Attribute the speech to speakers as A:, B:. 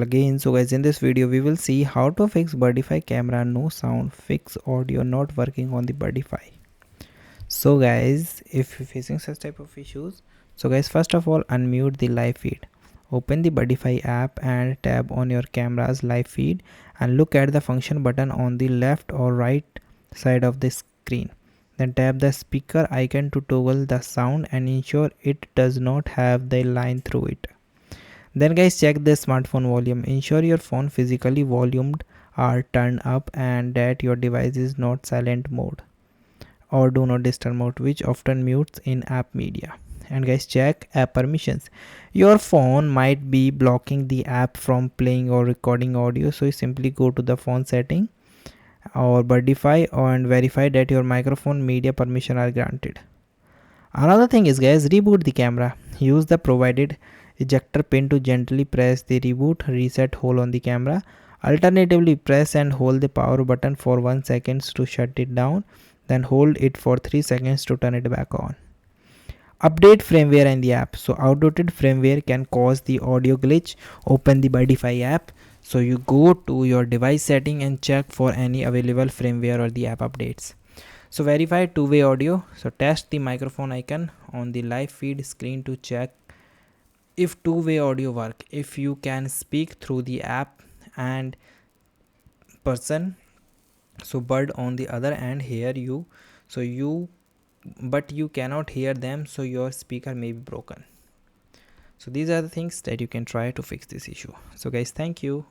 A: Again, so guys, in this video we will see how to fix Birdfy camera no sound, fix audio not working on the Birdfy. So guys, if you're facing such type of issues, so guys, first of all, unmute the live feed. Open the Birdfy app and tap on your camera's live feed and look at the function button on the left or right side of the screen. Then tap the speaker icon to toggle the sound and ensure it does not have the line through it. Then guys, check the smartphone volume. Ensure your phone physically volumed are turned up and that your device is not silent mode or do not disturb mode, which often mutes in app media. And guys, check app permissions. Your phone might be blocking the app from playing or recording audio, so you simply go to the phone setting or Birdfy and verify that your microphone media permission are granted. Another thing is guys, reboot the camera. Use the provided ejector pin to gently press the reboot reset hole on the camera. Alternatively, press and hold the power button for 1 second to shut it down, then hold it for 3 seconds to turn it back on. Update firmware in the app. So outdated firmware can cause the audio glitch. Open the Birdfy app. So you go to your device setting and check for any available firmware or the app updates. So verify two-way audio. So test the microphone icon on the live feed screen to check if two-way audio work. If you can speak through the app and person, so bird on the other end hear you, but you cannot hear them, so your speaker may be broken. So these are the things that you can try to fix this issue. So guys, thank you.